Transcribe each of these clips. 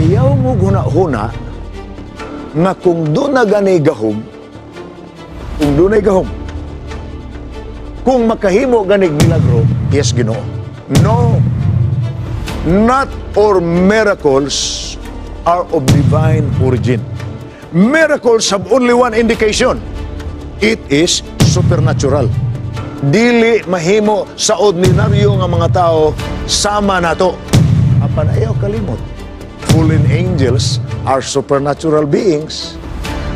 ayaw mo huna-huna nga kung doon na ganay gahom, kung makahimo ganig milagro, yes, Ginoo. No, not all miracles are of divine origin. Miracles have only one indication. It is supernatural. Dili mahimo sa ordinaryo nga mga tao sama nato. Apan ayaw kalimot. Fallen angels are supernatural beings.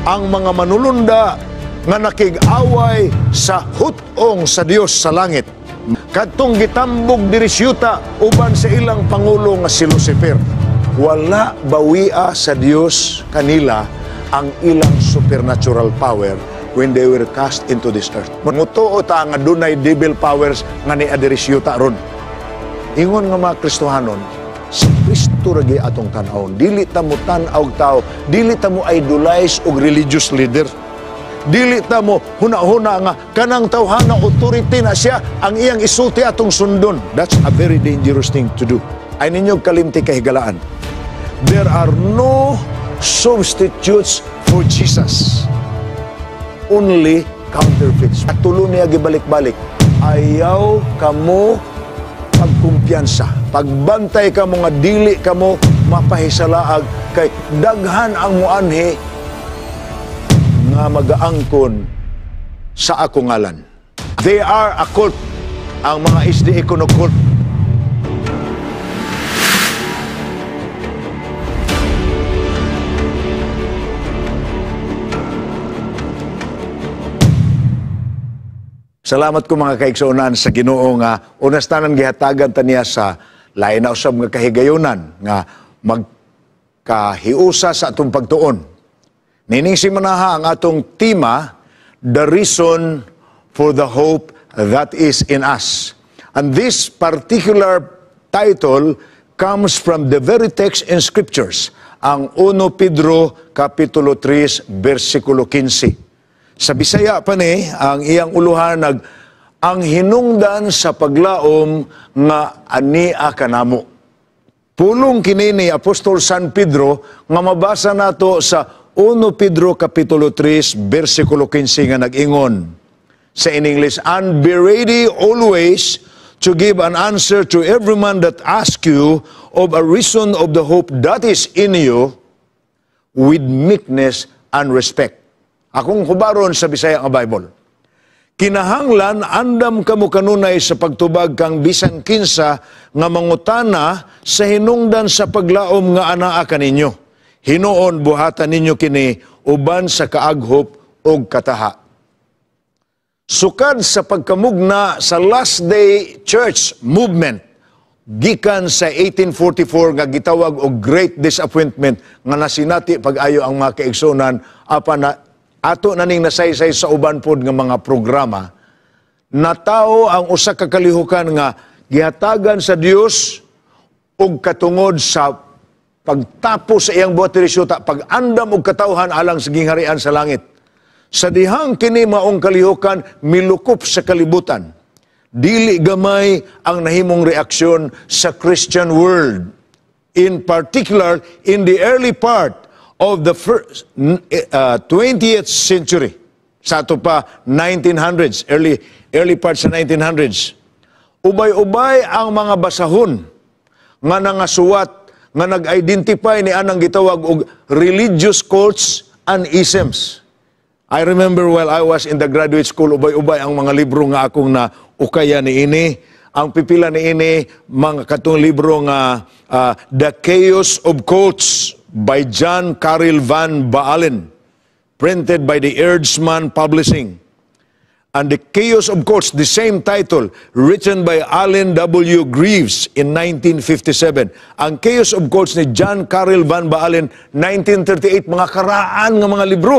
Ang mga manulunda nga nakig-away sa hutong sa Dios sa langit. Kadtong gitambog diri siyuta uban sa ilang pangulo nga si Lucifer. Wala bawia sa Dios kanila ang ilang supernatural power when they were cast into this earth. Mutuo ta nga dunay devil powers nga ni diri siyuta ron. Ingon nga mga Kristohanon, si Kristo ragi atong tan-awon. Dili ta mo tan-aw tao, dili ta mo idolize og religious leader. Dili ta mo huna-huna nga kanang tawhana authority na siya ang iyang isulti atong sundon. That's a very dangerous thing to do. Ay ninyong kalimti kahigalaan. There are no substitutes for Jesus. Only counterfeits. At tulo niya gibalik-balik. Ayaw kamo pagkumpiyansa. Pagbantay ka mo nga dili ka mo mapahisalaag kay daghan ang muanhi nga magaangkon sa akong ngalan. They are a cult. Ang mga SDA kuno cult. Salamat ko mga kaigsuonan sa Ginoo nga unas tanan gihatagan ta niya sa lain na usab nga kahigayonan nga magkahiusa sa atong pagtuon. Nining si manaha ang atong tema, the reason for the hope that is in us. And this particular title comes from the very text in Scriptures, ang 1 Pedro Kapitulo 3, versikulo 15. Sa Bisaya pa ni, ang iyang uluhan ang hinungdan sa paglaom nga ania kanamo. Pulong kini ni Apostol San Pedro nga mabasa nato sa 1 Pedro Kapitulo 3, versikulo 15 nga nag-ingon sa in English, and be ready always to give an answer to every man that asks you of a reason of the hope that is in you with meekness and respect. Akong hubaron sa Bisaya nga Bible. Kinahanglan andam kamo kanunay sa pagtubag kang bisan kinsa nga mangutana sa hinungdan sa paglaom nga anaa kaninyo. Hinuon buhatan ninyo kini uban sa kaaghop og kataha. Sukad sa pagkamugna sa Last Day Church Movement, gikan sa 1844 nga gitawag og Great Disappointment nga nasinati pag-ayo ang mga kaigsunan apan na ato naning nasaysay sa uban pod nga mga programa, natawo ang usa ka kalihukan nga gihatagan sa Dios og katungod sa pagtapos sa iyang buhat diri syuta, pag-andam og katawhan alang sa gingharian sa langit. Sa dihang kini maong kalihukan milukop sa kalibutan. Dili gamay ang nahimong reaksyon sa Christian world. In particular, in the early part of the 20th century. Sa ato pa 1900s, early part sa 1900s. Ubay-ubay ang mga basahon nga nangasuwat nga nag-identify ni anang gitawag og religious cults and isms. I remember while I was in the graduate school, ubay-ubay ang mga libro nga akong na ukaya ni ini. Ang pipila ni ini, mga katong libro nga The Chaos of Cults by John Carril Van Baalen, printed by the Eardsman Publishing. And The Chaos of Cults, the same title, written by Allen W. Greaves in 1957. Ang Chaos of Cults ni John Carril Van Baalen, 1938, mga karaan ng mga libro.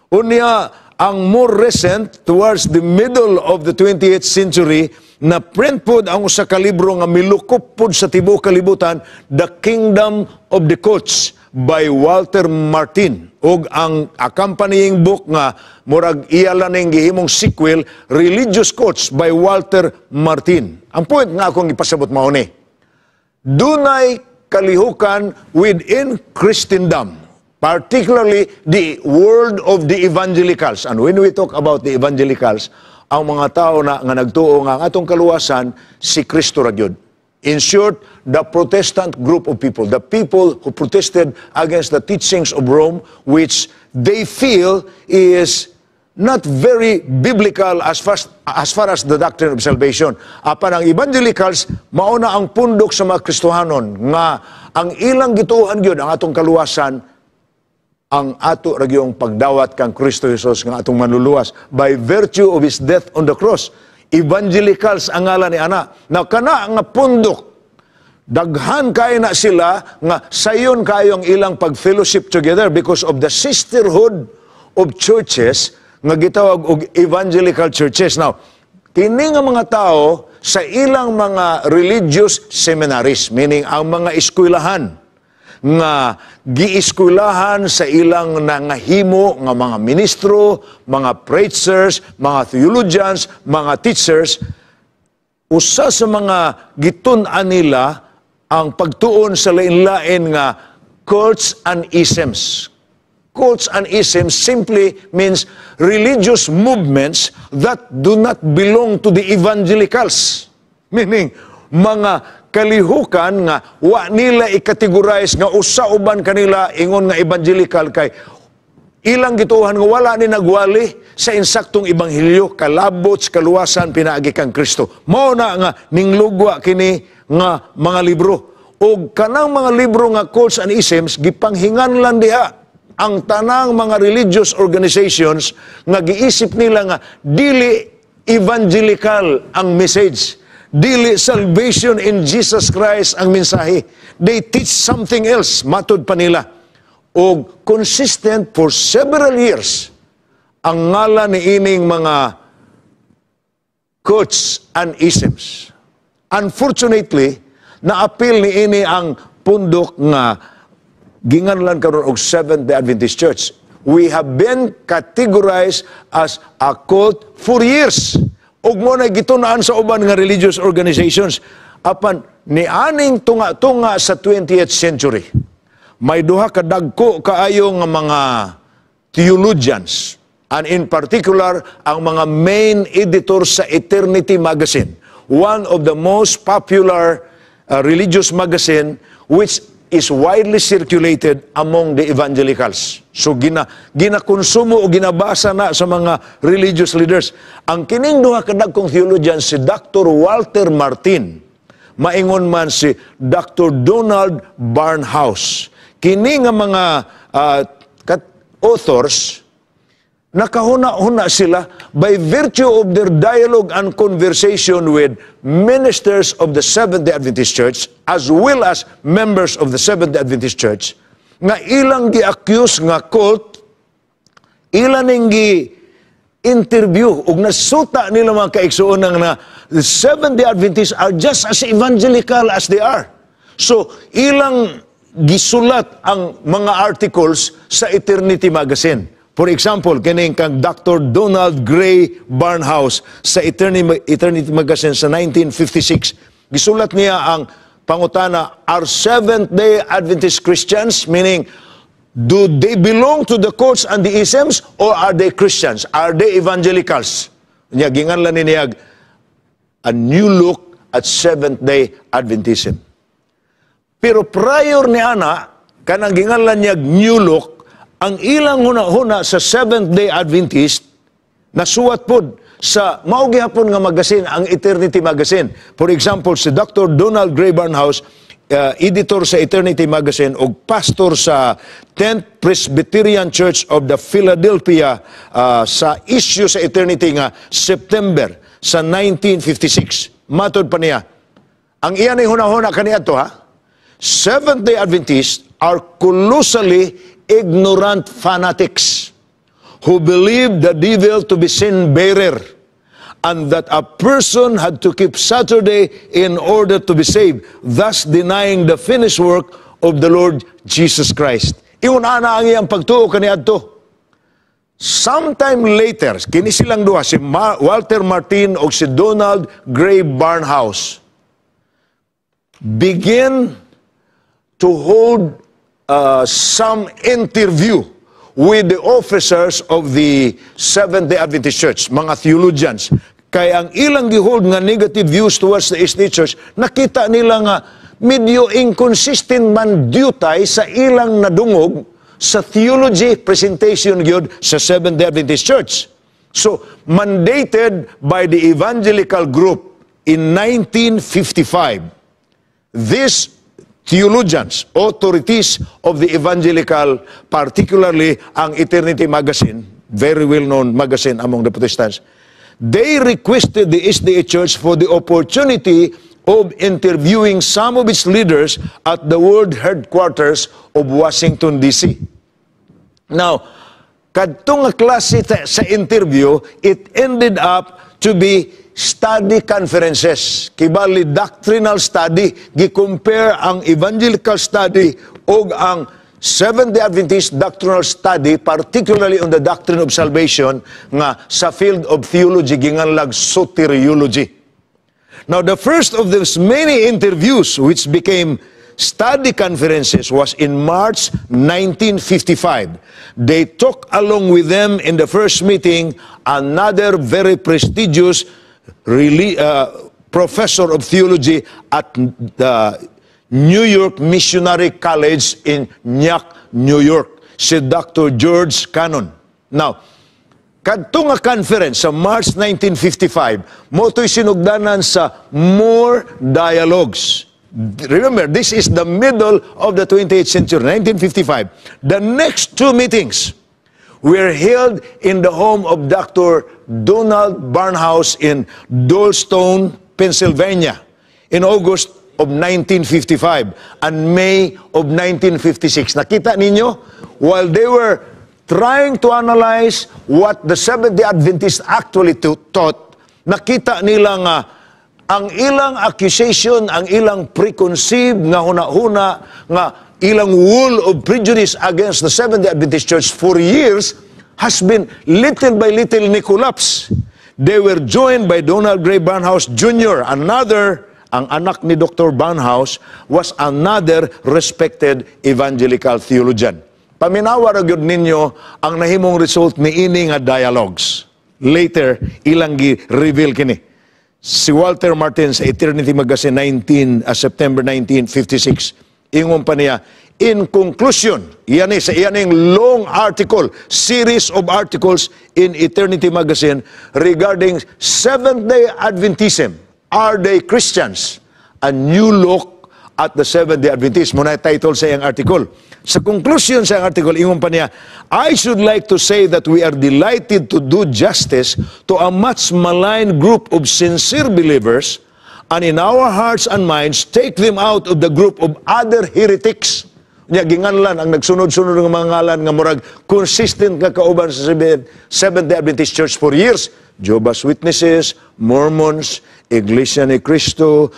Unya, ang more recent, towards the middle of the 20th century, na print pod ang usa ka libro nga milukop pod sa tibuok kalibutan, The Kingdom of the Cults by Walter Martin. Og ang accompanying book nga murag iyala ning gihimong sequel, Religious Cults by Walter Martin. Ang point nga akong ipasabot mao ni, dunay kalihukan within Christendom, particularly the world of the evangelicals. And when we talk about the evangelicals, ang mga tao na nga nagtuo nga ang atong kaluwasan, si Kristo ra gyud. In short, the Protestant group of people, the people who protested against the teachings of Rome, which they feel is not very biblical as far as the doctrine of salvation. Apan ang evangelicals, mauna ang pundok sa mga Kristohanon, nga ang ilang gituohan gyud ang atong kaluwasan, ang ato ragyong pagdawat kang Kristo Jesus nga atong manluluwas by virtue of His death on the cross. Evangelicals ang ngalan ni ana. Na kana nga pundok, daghan kayo na sila nga sayon kayo ang ilang pag-fellowship together because of the sisterhood of churches nga gitawag og evangelical churches. Now, kini nga mga tao sa ilang mga religious seminaries, meaning ang mga eskwelahan nga giiskulahan sa ilang nangahimo nga mga ministro, mga preachers, mga theologians, mga teachers, usa sa mga gitun-an nila ang pagtuon sa lain-lain nga cults and isms. Cults and isms simply means religious movements that do not belong to the evangelicals. Meaning, mga kalihukan nga wa nila i-categorize nga usa-uban kanila ingon nga evangelical kay ilang gituhan nga wala ni nagwali sa insaktong ebanghelyo, kalabot, kaluwasan pinaagi kang Kristo. Mao na nga ninglugwa kini nga mga libro. O kanang mga libro nga cults and isms gipanghinganlan diha ang tanang mga religious organizations nga giisip nila nga dili evangelical ang message. Dili salvation in Jesus Christ ang mensahe. They teach something else, matod pa nila. O consistent for several years, ang ngalan ni ining mga cults and isms. Unfortunately, na-appeal ni ini ang pundok nga ginganlan karon og Seventh-day Adventist Church. We have been categorized as a cult for years. Ug mo na gitunaan sa uban nga religious organizations. Apan nianing tunga-tunga sa 20th century, may duha ka dagko kaayo nga mga theologians, and in particular ang mga main editor sa Eternity Magazine, one of the most popular religious magazine which is widely circulated among the evangelicals. So ginakonsumo o ginabasa na sa mga religious leaders. Ang kining duha ka dagkong theologian si Dr. Walter Martin, maingon man si Dr. Donald Barnhouse. Kini nga mga authors, nakahuna-huna sila by virtue of their dialogue and conversation with ministers of the Seventh-day Adventist Church as well as members of the Seventh-day Adventist Church nga ilang gi-accuse nga cult, ilang gi-interview ug nasuta nila mga kaigsuon na the Seventh-day Adventists are just as evangelical as they are. So ilang gisulat ang mga articles sa Eternity Magazine. For example, kining kang Dr. Donald Gray Barnhouse sa Eternity Magazine sa 1956. Gisulat niya ang pangutana, are Seventh-day Adventist Christians? Meaning, do they belong to the cults and the isms or are they Christians? Are they evangelicals? Niya, ginganlan niya a new look at Seventh-day Adventism. Pero prior ni ana, kanang ginganlan niya new look, ang ilang huna-huna sa Seventh-day Adventist nasuwat pod sa maugihapon nga magazine, ang Eternity Magazine. For example, si Dr. Donald Gray Barnhouse, editor sa Eternity Magazine o pastor sa 10th Presbyterian Church of the Philadelphia sa issue sa Eternity nga September sa 1956. Matod pa niya, ang iyan ay huna-huna kaniya to ha, Seventh-day Adventists are colossally ignorant fanatics who believe the devil to be sin-bearer and that a person had to keep Saturday in order to be saved, thus denying the finished work of the Lord Jesus Christ. Iuna-ana ang iyang pagtuo kaniadto. Sometime later, kini silang duha, si Walter Martin o si Donald Gray Barnhouse, begin to hold some interview with the officers of the Seventh-day Adventist Church, mga theologians. Kaya ang ilang gihold nga negative views towards the SDA Church, nakita nila nga medyo inconsistent man dutay sa ilang nadungog sa theology presentation gyud sa Seventh-day Adventist Church. So, mandated by the evangelical group in 1955, these theologians, authorities of the evangelical, particularly ang Eternity Magazine, very well-known magazine among the Protestants, they requested the SDA Church for the opportunity of interviewing some of its leaders at the world headquarters of Washington, D.C. Now, kadtong nga klase sa interview, it ended up to be study conferences. Kibali doctrinal study, gi-compare ang evangelical study o ang Seventh-day Adventist doctrinal study, particularly on the doctrine of salvation, nga sa field of theology, ginganlag soteriology. Now, the first of those many interviews which became study conferences was in March 1955. They took along with them in the first meeting another very prestigious professor of theology at the New York Missionary College in Nyack, New York, si Dr. George Cannon. Now, kadto nga conference sa March 1955, moto'y sinugdanan sa More Dialogues. Remember, this is the middle of the 28th century, 1955. The next two meetings were held in the home of Dr. Donald Barnhouse in Doylestown, Pennsylvania, in August of 1955 and May of 1956. Nakita ninyo, while they were trying to analyze what the Seventh-day Adventists actually taught, nakita nila nga ang ilang accusation, ang ilang preconceived nga huna-huna, nga ilang wall of prejudice against the Seventh-day Adventist Church for years has been little by little ni-collapse. They were joined by Donald Gray Barnhouse Jr., ang anak ni Dr. Barnhouse was another respected evangelical theologian. Paminawa ra gyud ninyo ang nahimong result ni ini nga dialogues. Later, ilang gi-reveal kini. Si Walter Martin sa Eternity Magazine September 1956, ingon pa niya, in conclusion, iyan yung long article, series of articles in Eternity Magazine regarding Seventh-day Adventism. Are they Christians? A new look at the Seventh-day Adventists. Muna title sa iyang article. Sa conclusion sa iyang article, ingon pa niya, I should like to say that we are delighted to do justice to a much maligned group of sincere believers and in our hearts and minds take them out of the group of other heretics. Nya ginganlan ang nagsunod-sunod ng mga ngalan nga murag consistent nga kauban sa Seventh-day Adventist Church for years. Jehovah's Witnesses, Mormons, Iglesia ni Cristo,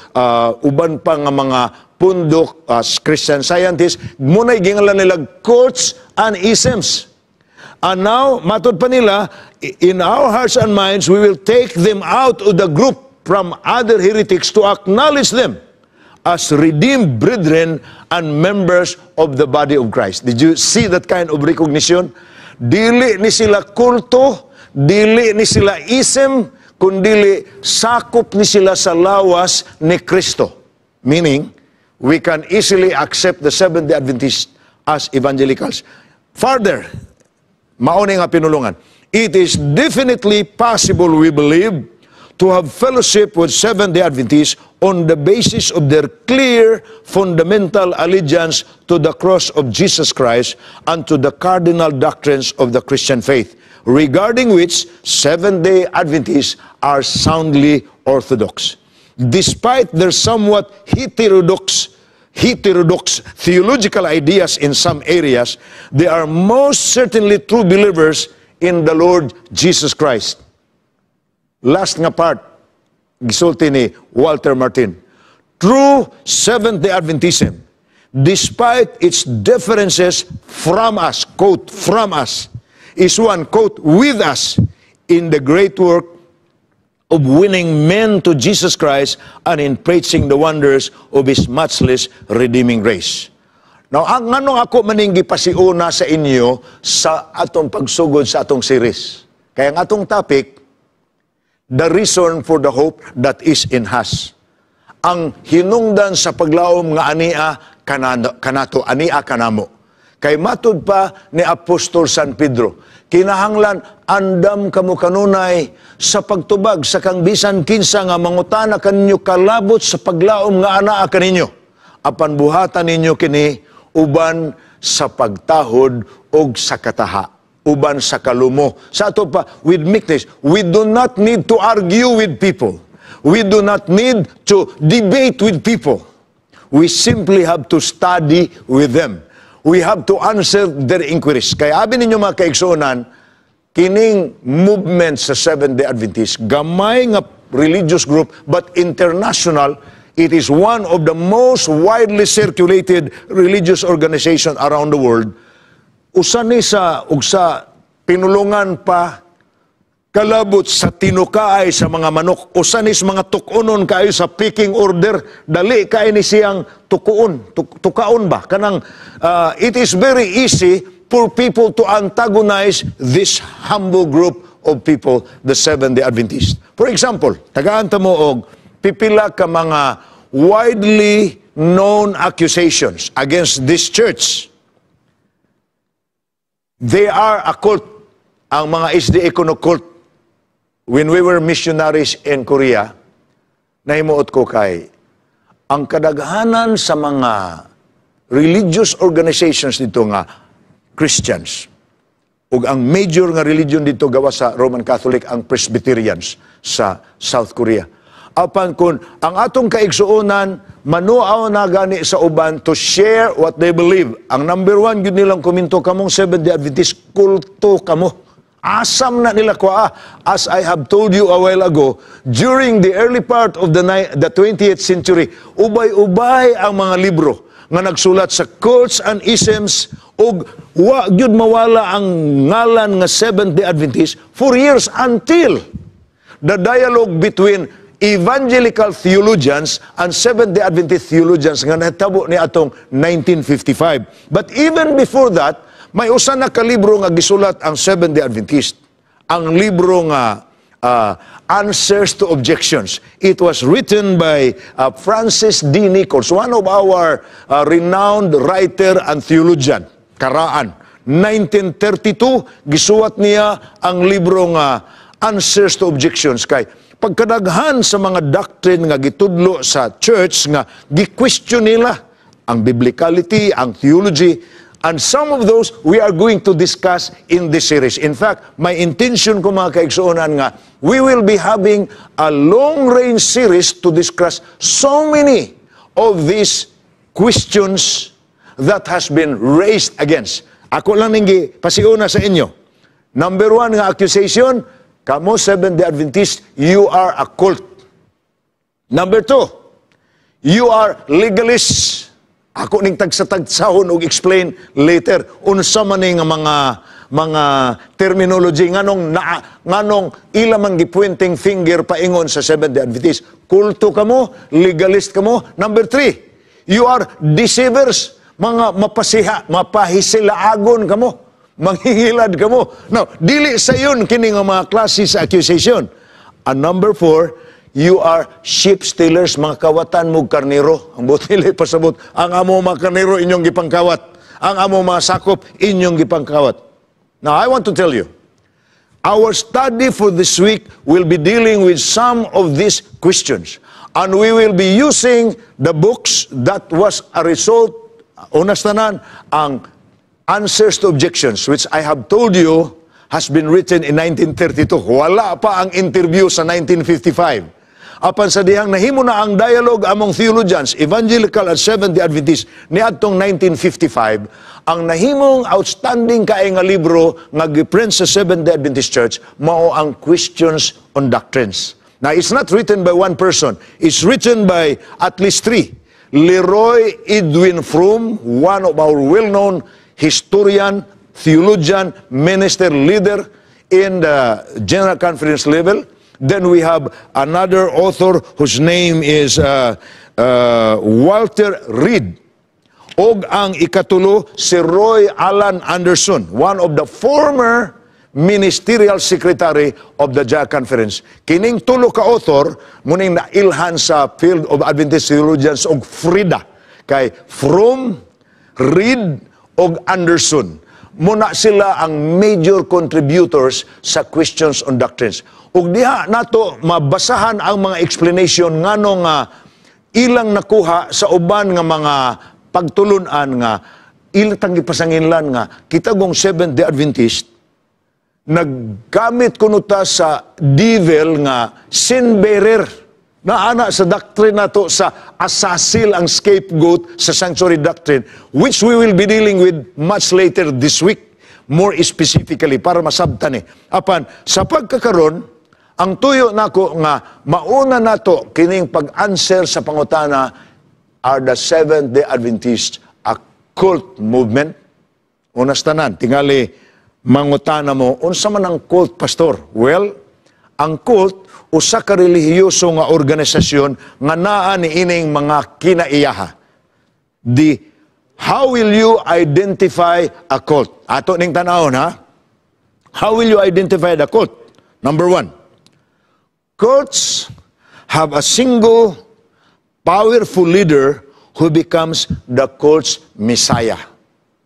uban pa nga mga pundok, Christian Scientists, muna'y gingalan nila cults and isms. And now, matod pa nila, in our hearts and minds, we will take them out of the group from other heretics to acknowledge them as redeemed brethren and members of the body of Christ. Did you see that kind of recognition? Dili ni sila kulto, dili ni sila ism, kundili sakop ni sila sa lawas ni Kristo. Meaning, we can easily accept the Seventh-day Adventists as evangelicals. Further, mauni nga pinulungan, it is definitely possible, we believe, to have fellowship with Seventh-day Adventists on the basis of their clear fundamental allegiance to the cross of Jesus Christ and to the cardinal doctrines of the Christian faith, regarding which Seventh-day Adventists are soundly orthodox. Despite their somewhat heterodox theological ideas in some areas, they are most certainly true believers in the Lord Jesus Christ. Last nga part, gisulti ni Walter Martin. True Seventh-day Adventism, despite its differences from us, quote, from us, is one, quote, with us in the great work of winning men to Jesus Christ and in preaching the wonders of His matchless redeeming grace. Now, ang nganong ako maninggi pasiuna sa inyo sa atong pagsugod sa atong series. Kaya ang atong topic, the reason for the hope that is in us. Ang hinungdan sa paglaom nga ania kanato, ania kanamo. Kay matud pa ni Apostol San Pedro, kinahanglan andam kamo kanunay sa pagtubag sa kang bisan kinsa nga mangutana kaninyo kalabot sa paglaom nga anaa kaninyo. Apan buhatan ninyo kini uban sa pagtahod og sa kataha, uban sa kalumo. Sa ato pa, with meekness, we do not need to argue with people. We do not need to debate with people. We simply have to study with them. We have to answer their inquiries. Kaya abi ninyo mga kaigsuonan, kining movement sa Seventh-day Adventist, gamay nga religious group, but international. It is one of the most widely circulated religious organization around the world. Usa ni sa pinulungan pa kalabot sa tinukaay sa mga manok. Usa ni sa mga tukunon kayo sa picking order. Dali kayo ni siyang tukaon ba? Kanang, it is very easy for people to antagonize this humble group of people, the Seventh-day Adventist. For example, tagaan ta mo og pipila ka mga widely known accusations against this church. They are a cult. Ang mga SDA kuno cult. When we were missionaries in Korea, nahimuot ko kay, ang kadaghanan sa mga religious organizations dito nga Christians, ug ang major nga religion dito gawa sa Roman Catholic, ang Presbyterians sa South Korea. Apan kun ang atong kaigsuonan manuaw na gani sa uban to share what they believe. Ang number one yun nilang kuminto kamong Seventh-day Adventist, kulto kamo. Asam na nila kwa. As I have told you a while ago, during the early part of the 20th century, ubay-ubay ang mga libro nga nagsulat sa cults and isms ug wa gyud mawala ang ngalan nga Seventh-day Adventist for years until the dialogue between evangelical theologians and Seventh-day Adventist theologians nga natabo ni atong 1955. But even before that, may usa na ka libro nga gisulat ang Seventh-day Adventist. Ang libro nga Answers to Objections. It was written by Francis D. Nichols, one of our renowned writer and theologian, karaan. 1932, gisuwat niya ang libro nga Answers to Objections kay pagkadaghan sa mga doctrine nga gitudlo sa church nga gi-question nila ang biblicality, ang theology, and some of those we are going to discuss in this series. In fact, my intention ko mga kaigsuonan nga, we will be having a long-range series to discuss so many of these questions that has been raised against. Ako lang ninggi pasiuna sa inyo. Number one nga accusation, kamo Seventh-day Adventist, you are a cult. Number two, you are legalists. Ako ning tagsatagsahon og explain later unsa man ning mga terminology nganong ila man gipointing finger paingon sa Seventh-day Adventist. Kulto kamo, legalist kamo. Number three, you are deceivers, mga mapahisilaagon kamo. Manghihilad ka mo. Now, dili sa yun kini nga mga klase sa accusation. And number four, you are sheep stealers, mga kawatan mo karnero. Ang butili pasabot, ang amo mga karnero inyong gipangkawat. Ang amo mga sakop inyong gipangkawat. Now, I want to tell you, our study for this week will be dealing with some of these questions. And we will be using the books that was a result, unas tanan, ang Answers to Objections, which I have told you has been written in 1932. Wala pa ang interview sa 1955. Apan sa dihang nahimo na ang dialogue among theologians, evangelical at Seventh-day Adventist ni adtong 1955, ang nahimong outstanding kaay nga libro nga giprint sa Seventh-day Adventist Church mao ang Questions on Doctrines. Now, it's not written by one person. It's written by at least three. Leroy Edwin Fromm, one of our well-known historian, theologian, minister, leader in the General Conference level. Then we have another author whose name is Walter Reed. Og ang ikatulo, si Roy Alan Anderson, one of the former ministerial secretary of the JA Conference. Kining tulo ka author, muning nailhan sa field of Adventist theologians og Frida, kay Fromm, Reed, og Anderson. Muna sila ang major contributors sa questions on doctrines. Ug diha nato mabasahan ang mga explanation ngano nga ilang nakuha sa uban nga mga pagtulunan nga ilang gipasanginlan nga kitagong Seventh-day Adventist naggamit kuno ta sa devil nga sin bearer na ana sa doctrine nato sa asasil ang scapegoat sa sanctuary doctrine, which we will be dealing with much later this week, more specifically para masabtan apan sa pagkakaron ang tuyo nako nga mauna nato kining pag-answer sa pangutana, are the Seventh-day Adventists a cult movement? Unas tanan, tingali mangutana mo, unsa man ang cult, pastor? Well, ang cult, usa ka relihiyoso nga organisasyon nga naa ni ining mga kinaiyaha. How will you identify a cult? Ato ning tanawon, ha? How will you identify the cult? Number one, cults have a single powerful leader who becomes the cult's messiah.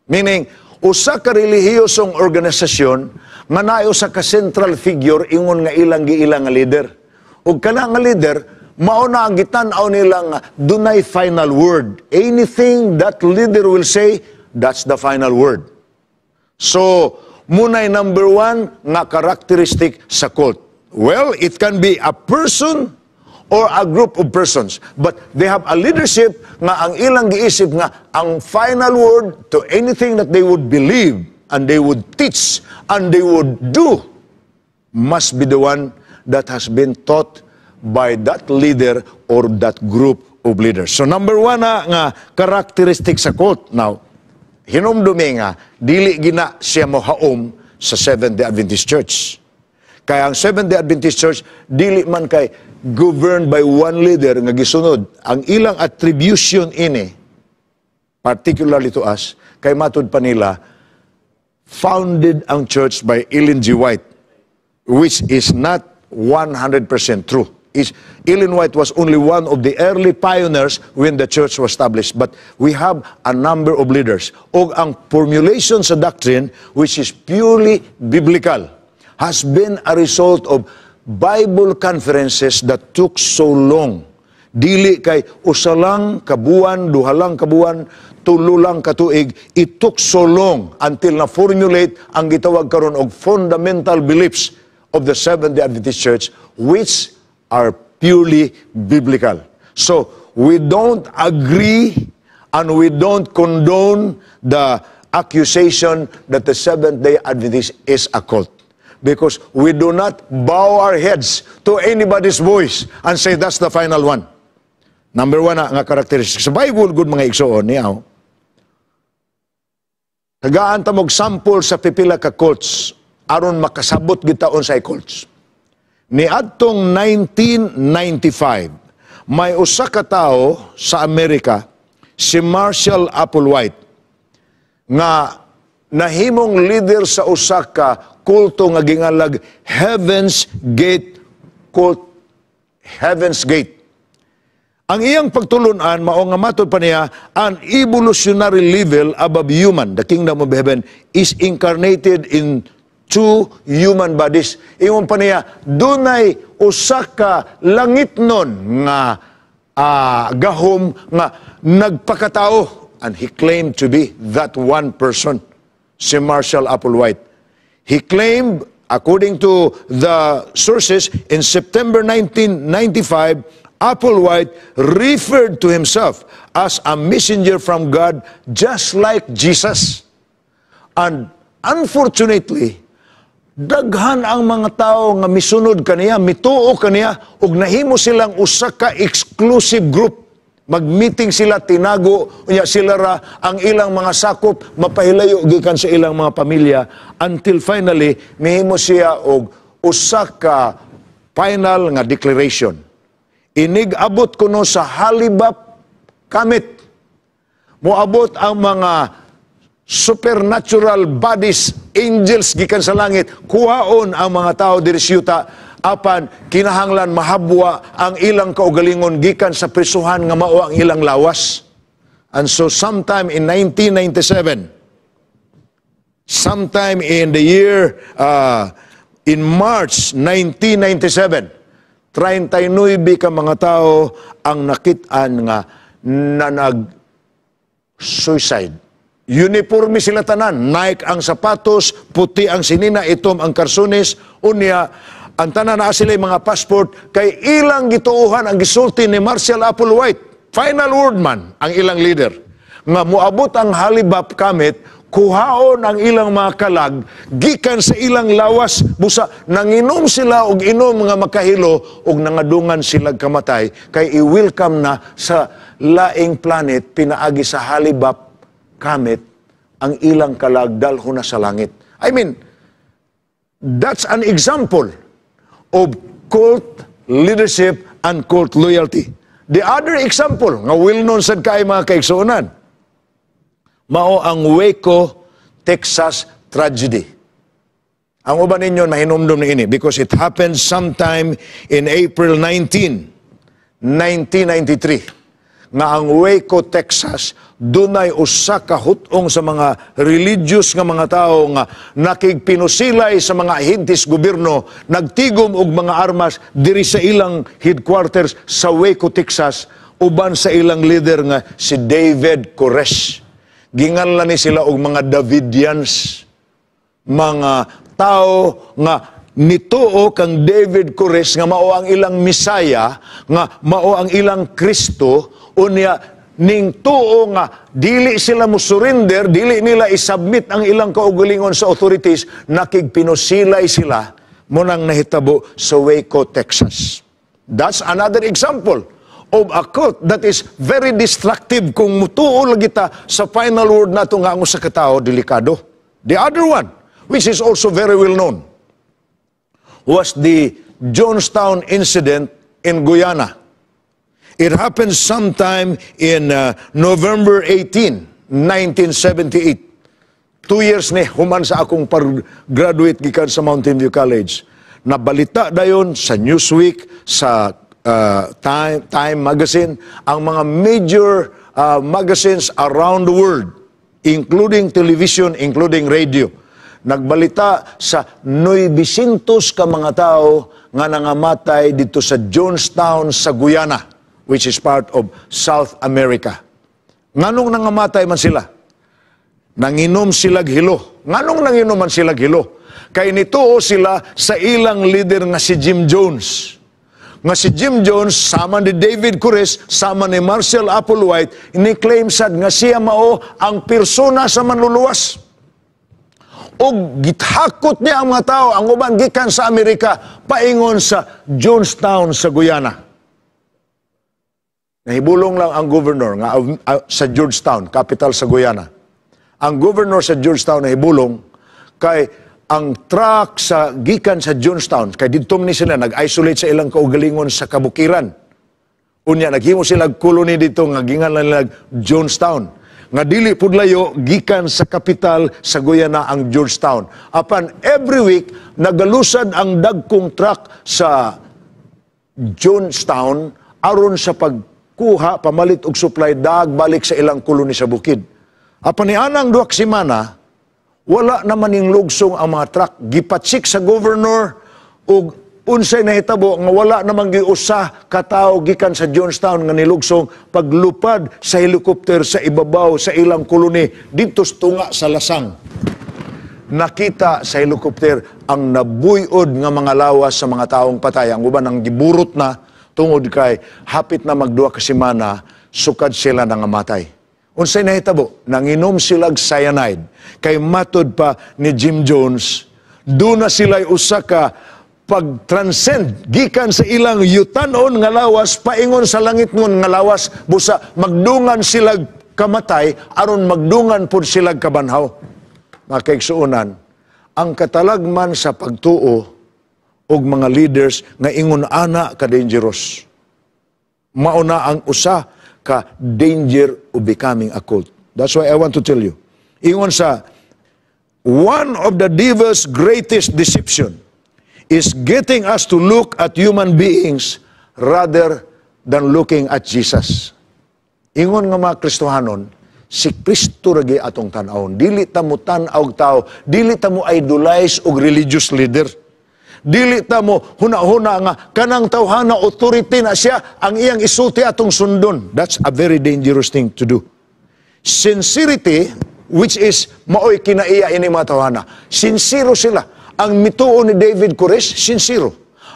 Meaning, usa ka relihiyosong organisasyon nga naay usa ka central figure ingon nga ilang giilang nga leader. Ug kana nga leader mao na ang gitan-aw nila nga dunay final word. Anything that leader will say, that's the final word. So, munay number one nga characteristic sa cult. Well, it can be a person or a group of persons, but they have a leadership nga ang ilang giisip nga ang final word to anything that they would believe and they would teach and they would do must be the one that has been taught by that leader or that group of leaders. So number one nga characteristic sa cult. Now, hinumdumi nga dili gina siya mohaom sa Seventh-day Adventist Church. Kaya ang Seventh-day Adventist Church dili man kay governed by one leader nga gisunod. Ang ilang attribution ini, particularly to us, kay matud pa nila, founded ang church by Ellen G. White, which is not 100% true. Ellen White was only one of the early pioneers when the church was established. But we have a number of leaders. O ang formulation sa doctrine, which is purely biblical, has been a result of Bible conferences that took so long. Dili kay usa lang kabuan, duha lang kabuan, tulo lang katuig. It took so long until na-formulate ang gitawag karon og fundamental beliefs of the Seventh-day Adventist Church, which are purely biblical. So, we don't agree and we don't condone the accusation that the Seventh-day Adventist is a cult. Because we do not bow our heads to anybody's voice and say that's the final one. Number one nga karakteristik. Sa Bible, good mga igsoon niyaw. Tagaan ta mog sample sa pipila ka cults aron makasabot gitaon sa cults. Ni adtong 1995, may usa ka tawo sa Amerika, si Marshall Applewhite, nga nahimong leader sa usa ka kulto nga gingalag Heaven's Gate cult. Heaven's Gate. Ang iyang pagtulunan mao nga matud pa niya, an evolutionary level above human, the kingdom of heaven, is incarnated in two human bodies. Ingon pa niya, dunay usa ka langitnon nga gahom nga nagpakatao, and he claimed to be that one person, si Marshall Applewhite. He claimed, according to the sources, in September 1995, Applewhite referred to himself as a messenger from God, just like Jesus. And unfortunately, daghan ang mga tao nga misunod kaniya, mituo kaniya, ug nahimo silang usa ka exclusive group. Mag-meeting sila, tinago, unya sila ra ang ilang mga sakop, mapahilayo gikan sa ilang mga pamilya, until finally, mihimo siya og usa ka final nga declaration. Inig-abot kuno sa halibap kamit. moabot ang mga supernatural bodies, angels gikan sa langit, kuhaon ang mga tao diri sa yuta, apan kinahanglan mahabwa ang ilang kaugalingon gikan sa prisuhan nga mao ang ilang lawas. And so sometime in 1997, sometime in the year, in March 1997, 39 ka mga tao ang nakit-an nga na nag-suicide. Uniforme sila tanan, Nike ang sapatos, puti ang sinina, itom ang karsunis, unya, ang tanan na sila mga passport, kay ilang gituuhan ang gisulti ni Marshall Applewhite, final word man, ang ilang leader, nga muabot ang halibap kamit, kuhaon ang ilang mga kalag, gikan sa ilang lawas, busa, nanginom sila og inom nga makahilo, og nangadungan sila kamatay, kay i-welcome na sa laing planet, pinaagi sa halibap kamit, ang ilang kalag dalho na sa langit. I mean, that's an example of cult leadership and cult loyalty. The other example, nga well-known sad kay mga kaigsuonan, mao ang Waco, Texas tragedy. Ang uban ninyo mahinumdum na ini because it happened sometime in April 19, 1993. Nga ang Waco, Texas, dunay usa ka hutong sa mga religious nga mga tao nga nakigpinusilay sa mga ahintis gobyerno, nagtigom og mga armas diri sa ilang headquarters sa Waco, Texas, uban sa ilang leader nga si David Koresh. Ginganlan ni sila og mga Davidians, mga tao nga nituo kang David Koresh nga mao ang ilang Misaya, nga mao ang ilang Kristo, unya ning tuo nga dili sila mo surrender, dili nila isubmit ang ilang kaugalingon sa authorities, nakigpinusilay sila mo nang nahitabo sa Waco, Texas. That's another example of a cult that is very destructive kung mutuo lagi ta sa final word nato nga ang usa ka tawo delikado. The other one, which is also very well known, was the Jonestown incident in Guyana. It happened sometime in November 18, 1978. 2 years ni human sa akong pag-graduate gikan sa Mountain View College. Nabalita dayon sa Newsweek, sa Time magazine, ang mga major magazines around the world, including television, including radio. Nagbalita sa 900 ka mga tao nga nangamatay dito sa Jonestown sa Guyana, which is part of South America. Nganong nangamatay man sila? Nanginom silag hilo. Nganong nanginom man silag hilo? Kay nituo sila sa ilang leader nga si Jim Jones. Nga si Jim Jones, sama ni David Koresh, sama ni Marshall Applewhite, ini-claim sad nga siya mao ang persona sa manluluwas. O githakot niya ang mga tao, ang uban gikan sa Amerika, paingon sa Jonestown sa Guyana. Nahibulong lang ang governor nga sa Georgetown, capital sa Guyana. Ang governor sa Georgetown nahibulong kay ang truck sa gikan sa Jonestown, kay didto ni sila nag-isolate sa ilang kaugalingon sa kabukiran. Unya naghimo sila colony dito nga gingan nila Jonestown. Nga dili pud layo gikan sa kapital sa Guyana ang Georgetown. Apan every week nagalusad ang dagkong truck sa Jonestown aron sa pagkuha pamalit og supply balik sa ilang koloni sa bukid. Apan ni anang 2 semana wala naman ning lugsong ang mga truck. Gipatsik sa governor og unsay nahitabo nga wala namang giusa ka tawo gikan sa Jonestown nga nilugsong paglupad sa helicopter sa ibabaw sa ilang koloni dito tunga sa lasang. Nakita sa helicopter ang nabuyod nga mga lawas sa mga taong patay. Ang uban ang giburot na tungod kay hapit na mag 2 ka semana sukad sila nangamatay. Unsay nahitabo? Nanginom silag cyanide. Kay matod pa ni Jim Jones, doon na sila'y usa ka pag-transcend gikan sa ilang yutanon nga lawas paingon sa langit ngon nga lawas busa magdungan silag kamatay aron magdungan pud silag kabanhaw. Makaigsuonan, ang katalagman sa pagtuo og mga leaders nga ingon ana ka dangerous. Mauna ang usa ka danger of becoming a cult. That's why I want to tell you. Ingon sa, one of the devil's greatest deception is getting us to look at human beings rather than looking at Jesus. Ingon nga mga Kristohanon, si Kristo ragi atong tanawon. Dili ta mo tanaw tao, dili ta mo idolize og religious leader. Dili ta mo huna-huna nga kanang tawhana authority na siya ang iyang isulti atong sundon. That's a very dangerous thing to do. Sincerity, which is maoy kinaiya ini mga tawhana. Sincero sila. Ang mituo ni David Koresh, sincero.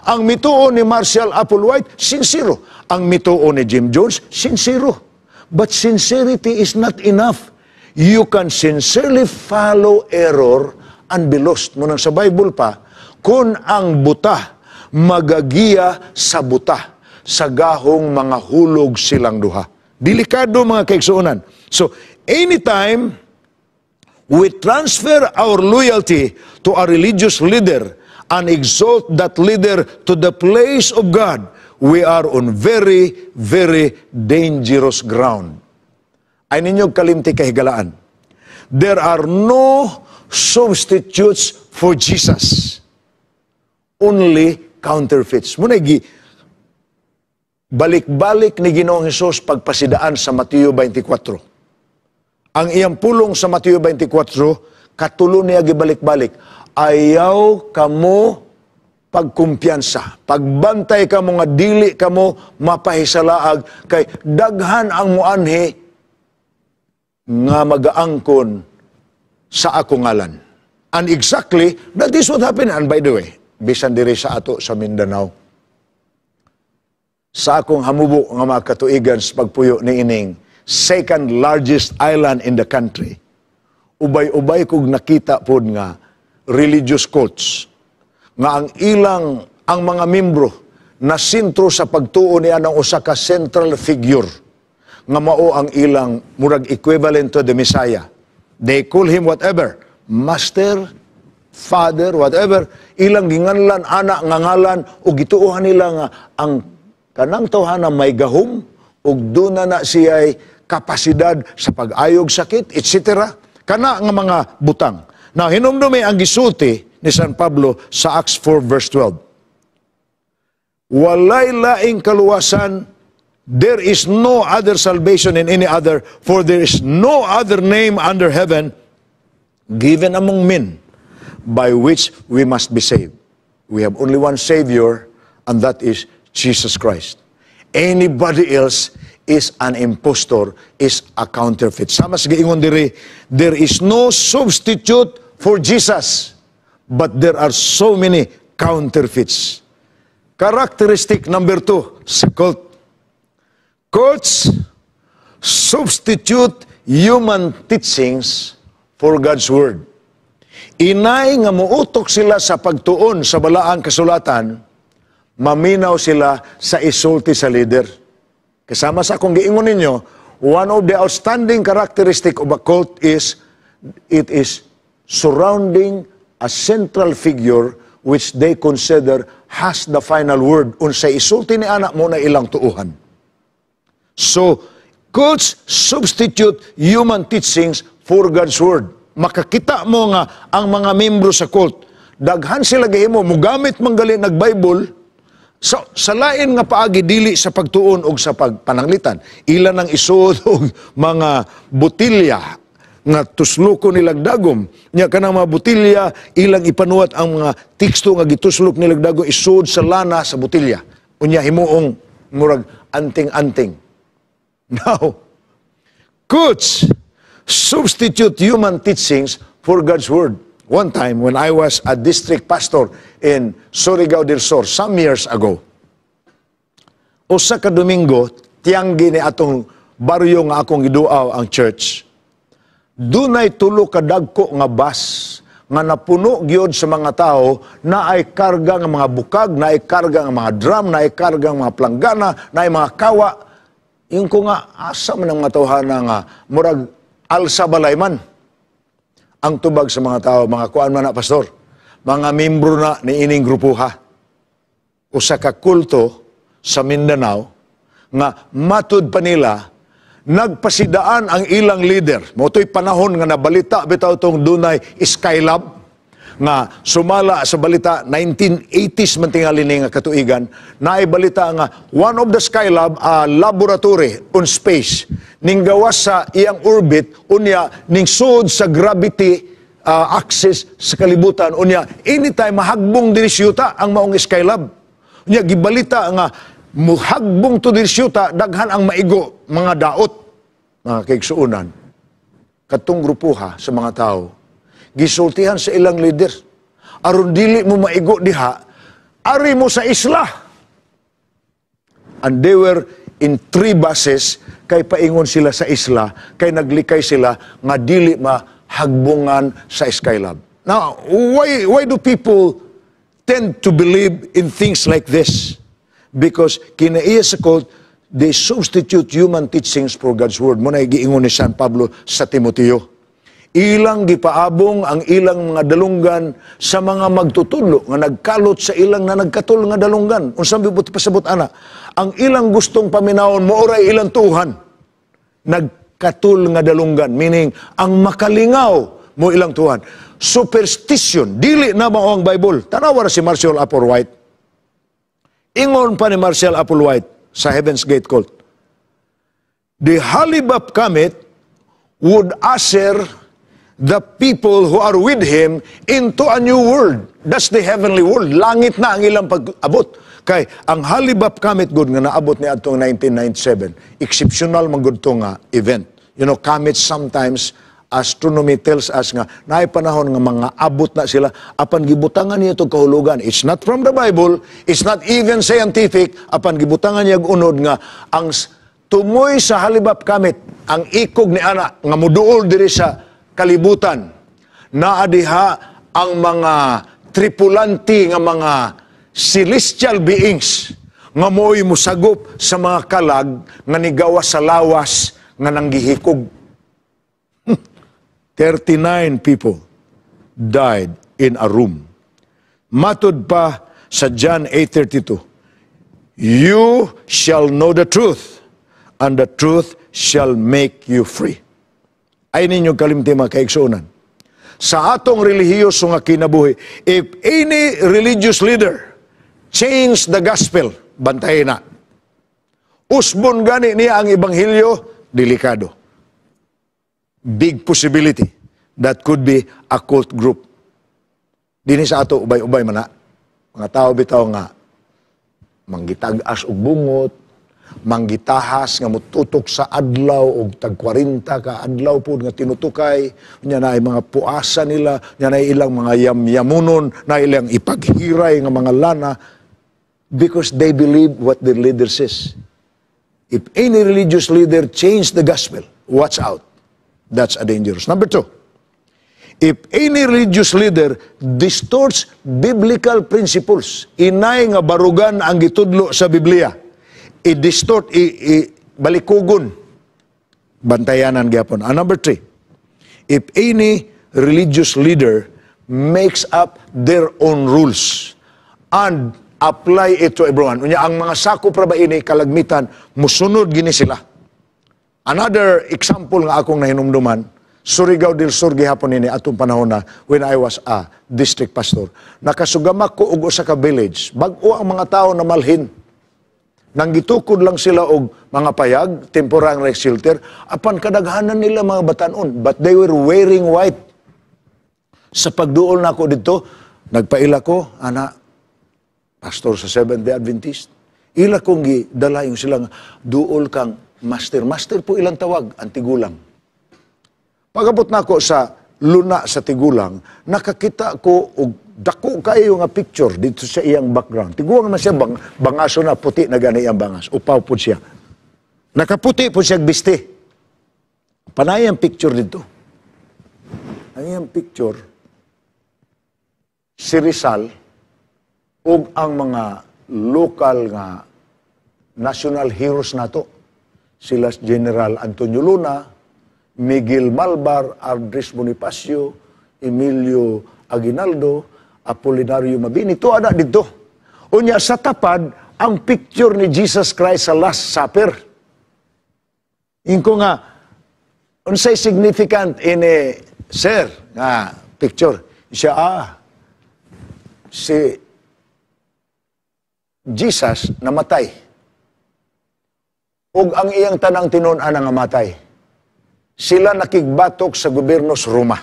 Ang mituo ni Marshall Applewhite, sincero. Ang mituo ni Jim Jones, sincero. But sincerity is not enough. You can sincerely follow error and be lost. Munang sa Bible pa, kung ang buta magagiya sa buta, sa gahong mga hulog silang duha. Delikado mga kaigsuonan. So, anytime we transfer our loyalty to a religious leader and exalt that leader to the place of God, we are on very, very dangerous ground. Ay ninyong kalimti kahigalaan. There are no substitutes for Jesus. Only counterfeits. Muna balik-balik ni Ginoong Hesus pagpasidaan sa Mateo 24. Ang iyang pulong sa Mateo 24, katulo niya gibalik-balik. Ayaw kamo pagkumpiyansa. Pagbantay ka mo nga dili ka mo mapahisalaag kay daghan ang muanhi nga magaangkon sa akong ngalan. And exactly, that is what happened. And by the way, bisan diri sa ato sa Mindanao, sa akong hamubo nga mga katuigan sa pagpuyo ni ining second largest island in the country, ubay-ubay kog nakita pod nga religious cults nga ang mga membro na sentro sa pagtuo niya ng usa ka central figure nga mao ang ilang murag equivalent to the Messiah. They call him whatever, master, father, whatever. Ilang ginganlan anak nga ngalan o gituohan nila nga ang kanang tawhana may gahom ug duna na siya'y kapasidad sa pag-ayog sakit, etc. Kana nga mga butang. Now, hinumdumi ang gisulti ni San Pablo sa Acts 4 verse 12. Walay laing kaluwasan, there is no other salvation in any other, for there is no other name under heaven given among men by which we must be saved. We have only one Savior, and that is Jesus Christ. Anybody else is an impostor, is a counterfeit. Sama sa giingon diri, there is no substitute for Jesus, but there are so many counterfeits. Characteristic number 2 sa cult. Cults substitute human teachings for God's Word. Inay nga muutok sila sa pagtuon sa balaang kasulatan, maminaw sila sa isulti sa leader. Kasama sa akong giingon ninyo, one of the outstanding characteristic of a cult is it is surrounding a central figure which they consider has the final word. Unsay isulti ni anak mo na ilang tuuhan. So, cults substitute human teachings for God's Word. Makakita mo nga ang mga membro sa cult, daghan sila gihimo, mugamit manggali nag-Bible, so, sa lain nga paagi dili sa pagtuon o sa pagpananglitan. Ilan ang isuod og mga botilya nga tusluko nilag dagom. Nya kanang mga botilya, ilang ipanuwat ang mga teksto nga gituslok nilag dagom isuod sa lana sa botilya. Unya himuong murag anting-anting. Now, cults substitute human teachings for God's Word. One time, when I was a district pastor in Surigao del Sur, some years ago, usa ka Domingo, tiyanggi ni atong baryo nga akong giduaw ang church, dunay tulo ka dagko nga bus nga napuno gyud sa mga tao na ay karga nga mga bukag, na ay karga nga mga drum, na ay karga nga mga planggana, na ay mga kawa. Yung ko nga, asa man ang mga tawhana nga, murag alsa balay man. Ang tubag sa mga tao, mga kuan man na pastor, mga membro na ni ining grupuha. Usa ka kulto sa Mindanao nga matud pa nila nagpasidaan ang ilang leader. Moto'y panahon nga nabalita bitaw tong dunay Skylab nga sumala sa balita 1980s man tingali ni nga katuigan, naibalita nga one of the Skylab laboratory on space ning gawas sa iyang orbit unya ning sud sa gravity axis sa kalibutan unya anytime mahagbong diri siyuta ang maong Skylab. Unya gibalita nga muhagbong to diri siyuta daghan ang maigo mga daot mga kaigsuonan. Katong grupuha sa mga tao gisultihan sa ilang leader. Aron dili mo maigo diha, ari mo sa isla. And they were in 3 buses, kay paingon sila sa isla, kay naglikay sila nga dili mahagbungan sa Skylab. Now, why do people tend to believe in things like this? Because kinaiya sa quote, they substitute human teachings for God's word. Muna giingon ni San Pablo sa Timoteo. Ilang gipaabong ang ilang mga dalunggan sa mga magtutudlo nga nagkalot sa ilang na nagkatul nga dalunggan. Unsang bibot pasabot ana, ang ilang gustong paminawon mo oray ilang tuhan. Nagkatul nga dalunggan, meaning ang makalingaw mo ilang tuhan. Superstition, dili na mao ang Bible. Tanawa si Marshall Applewhite. Ingon pa ni Marshall Applewhite sa Heaven's Gate cult. The Halibut Comet would usher the people who are with him into a new world. That's the heavenly world. Langit na ang ilang pag-abot. Kay ang Halibut Comet good nga naabot ni atong 1997. Exceptional man gud to nga event. You know, comets sometimes astronomy tells us nga naay panahon nga mga abot na sila apan gibutangan niya itong kahulugan. It's not from the Bible, it's not even scientific, apan gibutangan niya unod nga ang tumoy sa Halibut Comet, ang ikog ni ana nga muduol diri sa kalibutan, naadiha ang mga tripulante nga mga celestial beings nga mo'y musagop sa mga kalag nga nigawas sa lawas nga nanggihikog. 39 people died in a room. Matud pa sa John 8:32, you shall know the truth, and the truth shall make you free. Ay ninyong kalimti mga kaigsuonan. Sa atong relihiyoso nga kinabuhi, if any religious leader change the gospel, bantayin na. Usbon gani niya ang ebanghelyo, delikado. Big possibility that could be a cult group. Dini sa ato, ubay-ubay man na. Mga tao bitaw nga, manggitag-as og bungot, manggitahas nga mututok sa adlaw og tag 40 ka adlaw po nga tinutukay nya na ay mga puasa nila nya na ilang mga yamyamunon na ilang ipaghiray nga mga lana because they believe what their leader says. If any religious leader change the gospel, watch out. That's a dangerous. Number 2, if any religious leader distorts biblical principles, inay nga barugan ang gitudlo sa Biblia, i-distort, balikugon, bantayanan gyapon. Number 3, if any religious leader makes up their own rules and apply it to everyone. Unya, ang mga sakop ra ba ini kalagmitan, musunod gini sila. Another example nga akong nahinumduman, Surigao del Sur gihapon ini atong panahon na when I was a district pastor. Nakasugamak ko og usa ka village, bag-o ang mga tao na malhin. Nanggitukod lang sila og mga payag, temporary shelter, apan kadaghanan nila mga batanon, but they were wearing white. Sa pagduol na ako dito, nagpaila ko, ana, pastor sa Seventh-day Adventist, ila kong gidala yung silang duol kang master. Master po ilang tawag, ang tigulang. Pagabot na ako sa luna sa tigulang, nakakita ko og dako kayo nga picture dito sa iyang background. Tiguang na siya bangaso na puti na gani ang bangas. Upaw po siya. Nakaputi po siya biste. Panay ang picture dito. Ang iyang picture, si Rizal ug ang mga local nga national heroes nato. Sila General Antonio Luna, Miguel Malvar, Andres Bonifacio, Emilio Aguinaldo, Apolinario Mabini, ito ada dito. Unya sa tapad, ang picture ni Jesus Christ sa Last Supper. Ingko nga, unsay significant ini, sir, nga picture. Siya, si Jesus namatay. Ug ang iyang tanang tinunan nga namatay. Sila nakigbatok sa gobyerno sa Roma.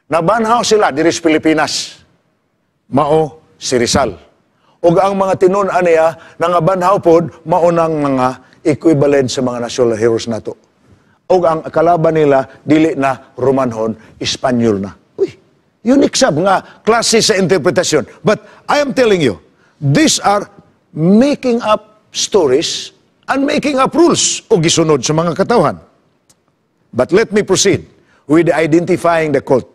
Nabanhaw sila diri sa Pilipinas. Mao si Rizal. Ug ang mga tinunan niya nangabanhaw pod mao nang mga equivalent sa mga national heroes nato. Ug ang kalaban nila dili na Romanhon, Espanyol na. Uy, unique sab nga klase sa interpretasyon. But I am telling you, these are making up stories and making up rules o gisunod sa mga katawhan. But let me proceed with identifying the cult.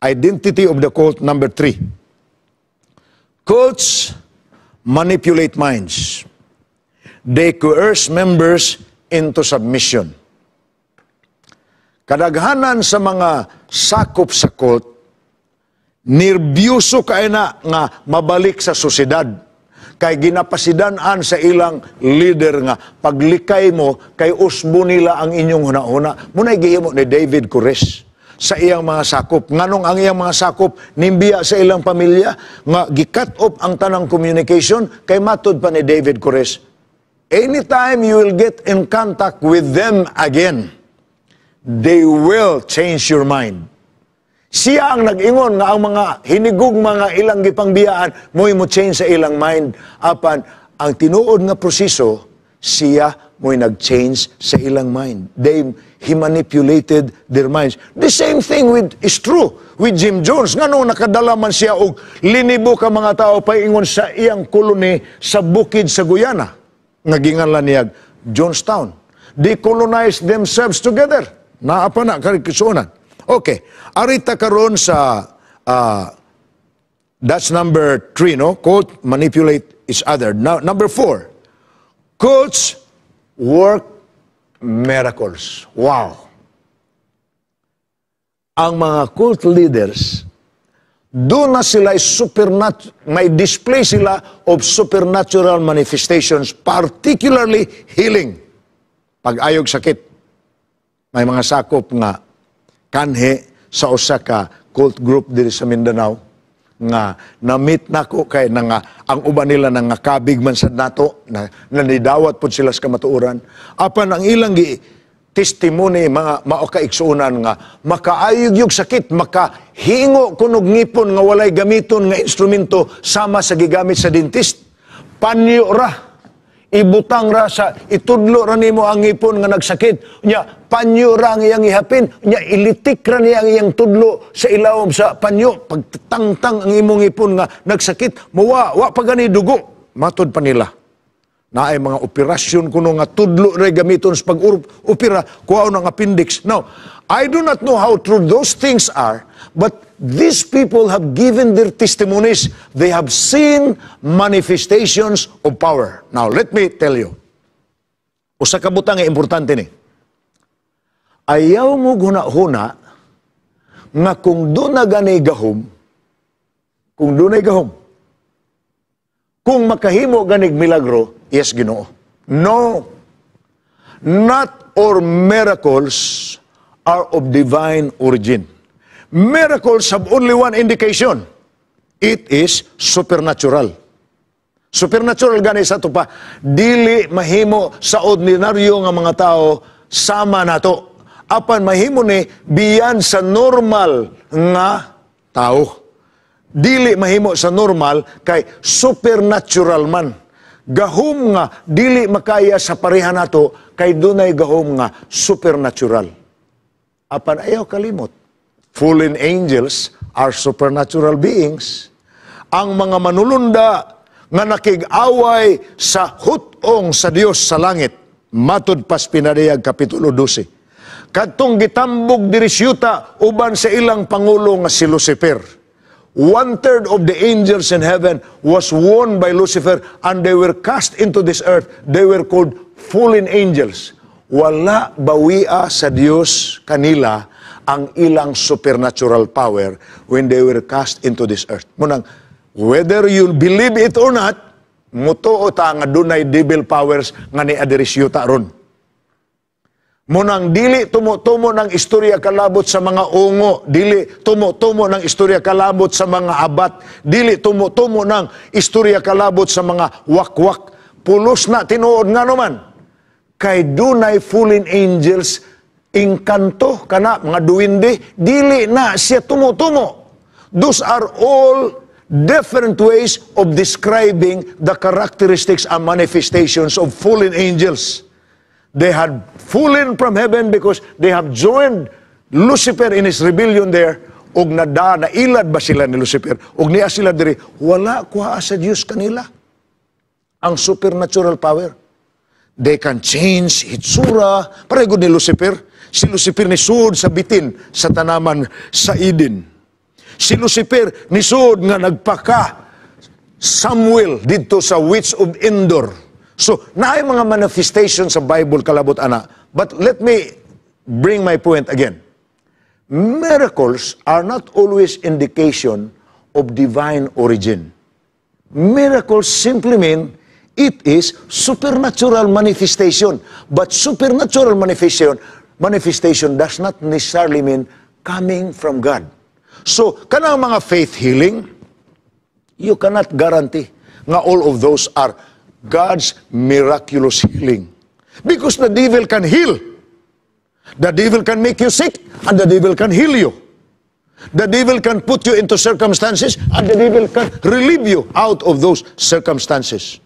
Identity of the cult number 3. Cults manipulate minds. They coerce members into submission. Kadaghanan sa mga sakop sa cult, nerbiyuso kay na nga mabalik sa sosyedad. Kay ginapasidanan sa ilang leader nga paglikay mo kay usbo nila ang inyong hunahuna. Muna'y gihimo ni David Koresh sa iyang mga sakop. Nganong ang iyang mga sakop nimbiya sa ilang pamilya nga gi-cut off ang tanang communication kay matud pa ni David Koresh. Anytime you will get in contact with them again, they will change your mind. Siya ang nag-ingon nga ang mga hinigog mga ilang gipangbiyaan mo'y mo change sa ilang mind. Apan, ang tinuod nga proseso, siya mo'y nag-change sa ilang mind. He manipulated their minds. The same thing is true with Jim Jones. Nga nung nakadala man siya og linibo ka mga tao paingon sa iyang koloni sa bukid sa Guyana. Naginganlan niya Jonestown. They colonized themselves together. Naapa na karikisunan. Okay. Arita karon sa that's number 3, no? Cult manipulate each other. Now, number 4. Cults work miracles. Wow. Ang mga cult leaders, doon na sila may display sila of supernatural manifestations, particularly healing. Pag-ayog sakit. May mga sakop nga kanhe sa usa ka cult group diri sa Mindanao nga na-meet nako kay nga ang uban nila nga kabig man sad nato na nidawat pud sila sa kamatuoran. Apan ang ilang testimony mga mao kaigsuonan nga makaayog yung sakit, makahingo kunog ngipon nga walay gamiton nga instrumento sama sa gigamit sa dentist. Panyo ra. Ibutang ra sa itudlo ra nimo ang ngipon nga nagsakit. Nya panyo ra ang iyang ihapin. Nya ilitik ra niya ang iyang tudlo sa ilawom sa panyo. Pagtangtang ang imong ngipon nga nagsakit, wa pa gani dugo. Matud pa nila. Naay mga operasyon kuno nga tudlo ra gamiton sa pag-opera kuhaon ang appendix. Now, I do not know how true those things are, but these people have given their testimonies. They have seen manifestations of power. Now, let me tell you. Usa ka butang nga importante ni. Ayaw mo guna-huna nga kung doon na ganay gahom, kung makahimo ganig milagro, yes, Ginoo. No. Not all miracles are of divine origin. Miracles have only one indication. It is supernatural. Supernatural gani sa ito pa. Dili mahimo sa ordinaryo nga mga tao sama nato. Apan mahimo ni biyan sa normal nga tao. Dili mahimo sa normal kay supernatural man. Gahom nga dili makaya sa pareha nato kay dunay gahom nga supernatural. Apan ayaw kalimot. Fallen angels are supernatural beings. Ang mga manulunda nga nakig-away sa hutong sa Dios sa langit. Matud pas pinadayag Kapitulo 12. Kadtong gitambog diri siyuta uban sa ilang pangulo nga si Lucifer. 1/3 of the angels in heaven was won by Lucifer and they were cast into this earth. They were called fallen angels. Wala bawia sa Dios kanila ang ilang supernatural power when they were cast into this earth. Munang, whether you believe it or not, mutuo ta nga dunay devil powers nga ni adirisyuta ron. Munang dili tumo-tumo ng istorya kalabot sa mga ungo, dili tumo-tumo ng istorya kalabot sa mga abat, dili tumo-tumo ng istorya kalabot sa mga wakwak. Pulos na tinuod nga naman. Kay dunay fallen angels, engkanto kana mga duwinde, dili na siya tumo-tumo. Those are all different ways of describing the characteristics and manifestations of fallen angels. They had fallen from heaven because they have joined Lucifer in his rebellion there. Og nailad ba sila ni Lucifer? Og niya sila diri, wala kuha sa Diyos kanila. Ang supernatural power. They can change hitsura. Pareho ni Lucifer. Si Lucifer ni sud sa bitin sa tanaman sa Eden. Si Lucifer ni sud nga nagpaka Samuel dito sa witch of Endor. So, naay mga manifestation sa Bible kalabot ana. But let me bring my point again. Miracles are not always indication of divine origin. Miracles simply mean it is supernatural manifestation. But supernatural manifestation does not necessarily mean coming from God. So, kanang mga faith healing, you cannot guarantee nga all of those are God's miraculous healing. Because the devil can heal. The devil can make you sick, and the devil can heal you. The devil can put you into circumstances, and the devil can relieve you out of those circumstances.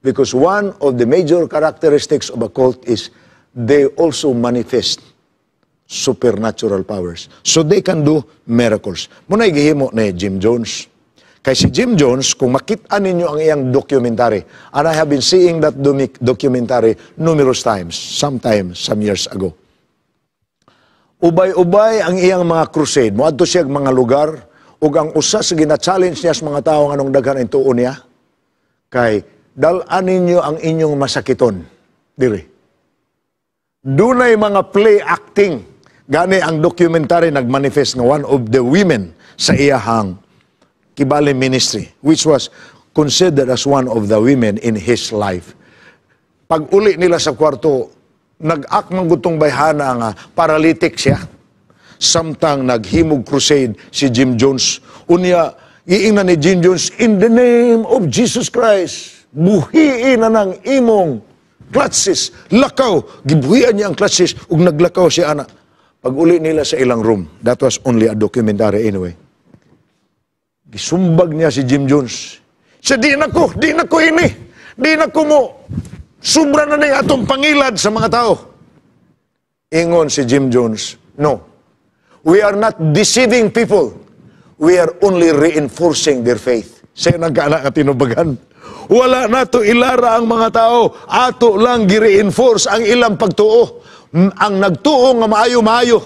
Because one of the major characteristics of a cult is they also manifest supernatural powers. So they can do miracles. Muna igihimo ni Jim Jones. Kay si Jim Jones, kung makita ninyo ang iyang documentary, and I have been seeing that documentary numerous times, sometimes, some years ago. Ubay-ubay ang iyang mga crusade. Muadto siya mga lugar, ug ang usa sa gina-challenge niya sa mga tao anong daghan ang tuon niya, kay dal-an ninyo ang inyong masakiton. Diri. Dunay mga play acting. Gani ang documentary nagmanifest nga one of the women sa iyahang Kibali ministry, which was considered as one of the women in his life. Pag uli nila sa kwarto, nag-akmang gutong bayhana nga paralytic siya. Samtang naghimog crusade si Jim Jones. Unya, iingnan ni Jim Jones, in the name of Jesus Christ, buhiin na ng imong clutches, lakaw. Gibuhian niya ang clutches, ug naglakaw siya ana. Pag uli nila sa ilang room, that was only a documentary anyway. Gisumbag niya si Jim Jones. Siya, di na ko ini. Di na ko mo. Sobra na ng atong pangilad sa mga tao. Ingon si Jim Jones, no. We are not deceiving people. We are only reinforcing their faith. Siya nagkaanak at tinubagan. Wala na to ilara ang mga tao. Ato lang gi-reinforce ang ilang pagtuo. Ang nagtuo nga maayo-maayo.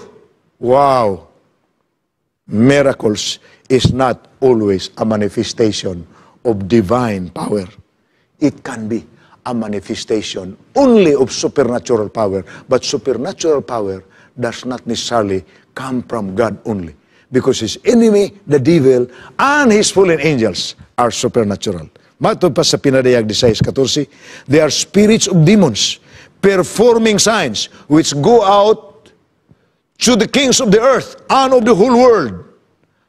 Wow. Miracles is not always a manifestation of divine power. It can be a manifestation only of supernatural power. But supernatural power does not necessarily come from God only. Because his enemy, the devil, and his fallen angels are supernatural. Matod pa sa pinadayag 16:14, they are spirits of demons, performing signs, which go out to the kings of the earth and of the whole world,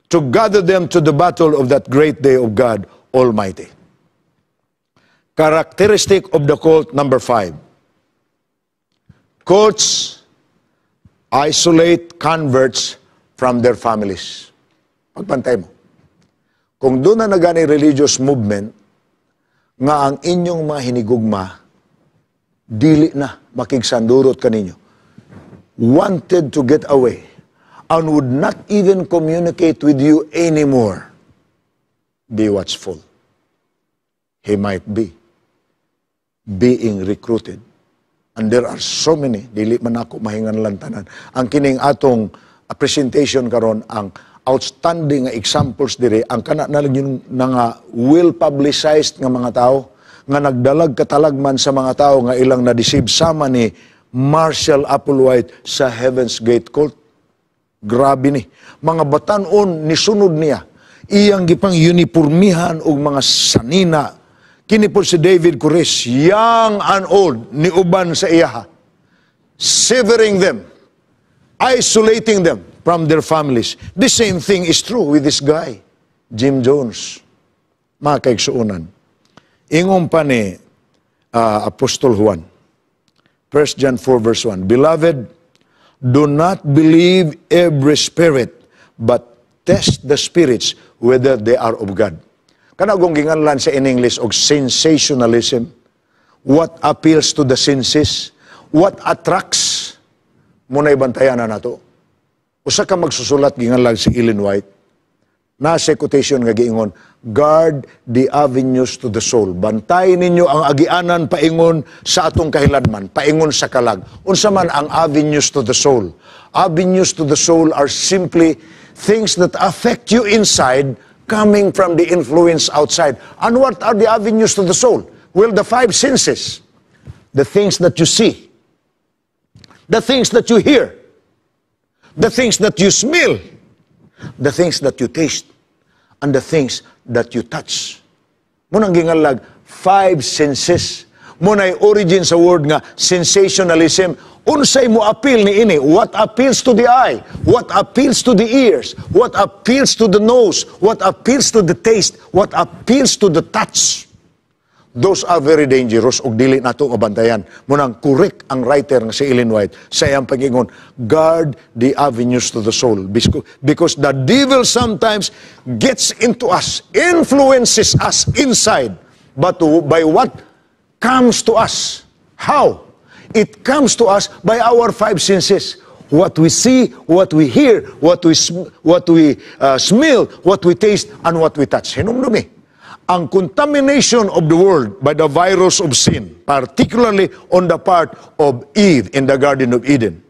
to gather them to the battle of that great day of God Almighty. Characteristic of the cult number 5. Cults isolate converts from their families. Pagpantay mo. Kung doon na nagani religious movement, nga ang inyong mga hinigugma, dili na makigsandurot kaninyo, wanted to get away, and would not even communicate with you anymore, be watchful. He might be being recruited. And there are so many, dili man ako mahingan lantanan. Ang kining atong presentation karon ang outstanding nga examples dire, ang kana na lang nga well-publicized nga mga tao, nga nagdalag katalagman sa mga tao nga ilang na-deceive sama ni Marshall Applewhite sa Heaven's Gate Cult. Grabe ni. Mga batanon ni sunod niya. Iyang gipang uniformihan og mga sanina. Kini po si David Koresh, young and old, ni uban sa iyaha. severing them, isolating them from their families. The same thing is true with this guy, Jim Jones. Mga kaigsuunan. Ingon pa ni Apostol Juan, 1 John 4 verse 1, Beloved, do not believe every spirit, but test the spirits whether they are of God. Kanagong ginganlan sa in English og sensationalism. What appeals to the senses? What attracts? Muna'y bantayan na nato. Usa ka magsusulat ginganlan si Ellen White. Nasa quotation nga giingon, guard the avenues to the soul. Bantayin ninyo ang agianan paingon sa atong kahiladman, paingon sa kalag. Unsa man ang avenues to the soul? Avenues to the soul are simply things that affect you inside coming from the influence outside. And what are the avenues to the soul? Well, the five senses. The things that you see. The things that you hear. The things that you smell. The things that you taste, and the things that you touch. Munang gingalag, five senses. Munay origin sa word nga sensationalism. Unsay mo appeal ni ini? What appeals to the eye? What appeals to the ears? What appeals to the nose? What appeals to the taste? What appeals to the touch? Those are very dangerous ug dili nato mabantayan. Munang correct ang writer nga si Ellen White sa iyang pag-ingon, guard the avenues to the soul. Because the devil sometimes gets into us, influences us inside. But by what comes to us? How? It comes to us by our five senses. What we see, what we hear, what we smell, what we taste, and what we touch. Hinumdumi. Ang contamination of the world by the virus of sin, particularly on the part of Eve in the Garden of Eden.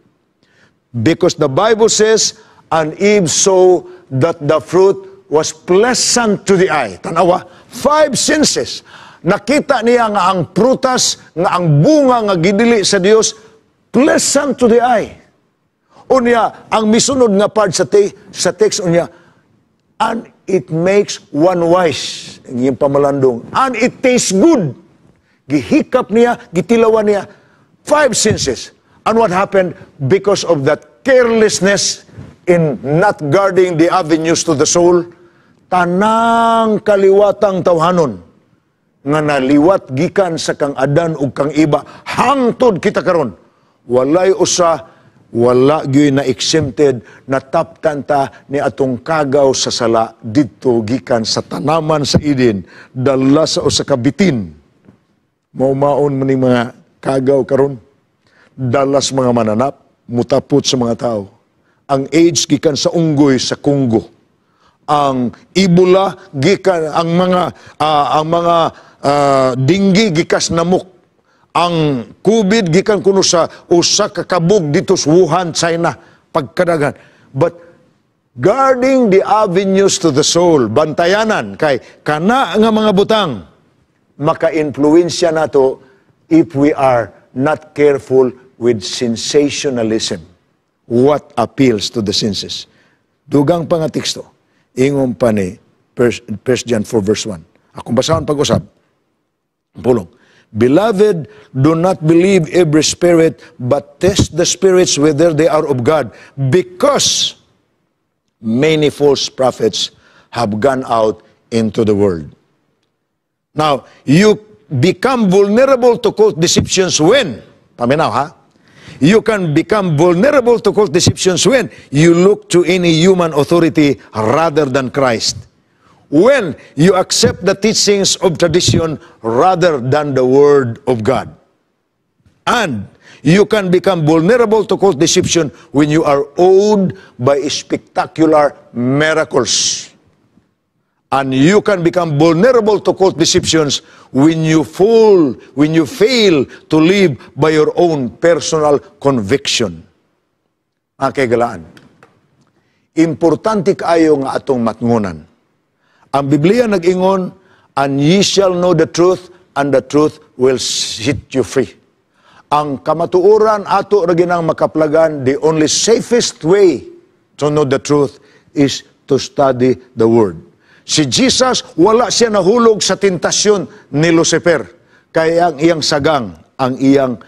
Because the Bible says, and Eve saw that the fruit was pleasant to the eye. Tanawa, five senses. Nakita niya nga ang prutas, nga ang bunga nga gidili sa Dios, pleasant to the eye. Unya, ang misunod nga part sa text unya, and it makes one wise. Yung pamalandong. And it tastes good. Gihikap niya, gitilawan niya. Five senses. And what happened? Because of that carelessness in not guarding the avenues to the soul, tanang kaliwatang tawhanon nga naliwat gikan sa kang Adan ug kang iba hangtod kita karon. Walay usa, wala gyud na exempted, nataptan ta ni atong kagaw sa sala didto gikan sa tanaman sa Eden, dala sa usa ka bitin. Maumaon man ning mga kagaw karon, dala sa mga mananap, mutapot sa mga tao. Ang AIDS gikan sa unggoy sa Congo. Ang Ebola gikan ang mga dinggi gikas namok. Ang COVID gikan kuno sa usa ka kabog dito sa Wuhan, China, pagkadagan. But guarding the avenues to the soul, bantayanan kay kana nga mga butang maka-influensya nato if we are not careful with sensationalism. What appeals to the senses? Dugang pa nga teksto. Ingon pa ni 1 John 4 verse 1. Akong basahon pag-usap. Pulong. Beloved, do not believe every spirit, but test the spirits whether they are of God, because many false prophets have gone out into the world. Now, you become vulnerable to cult deceptions when? Paminaw, ha? You can become vulnerable to cult deceptions when you look to any human authority rather than Christ. When you accept the teachings of tradition rather than the Word of God. And you can become vulnerable to cult deception when you are awed by spectacular miracles. And you can become vulnerable to cult deceptions when you fail to live by your own personal conviction. Kaigalaan, importante kaayo nga atong matngunan. Ang Biblia nag-ingon, and ye shall know the truth, and the truth will set you free. Ang kamatuoran ato ra ginang makaplagan, the only safest way to know the truth is to study the Word. Si Jesus, wala siya nahulog sa tentasyon ni Lucifer. Kaya ang iyang sagang, ang iyang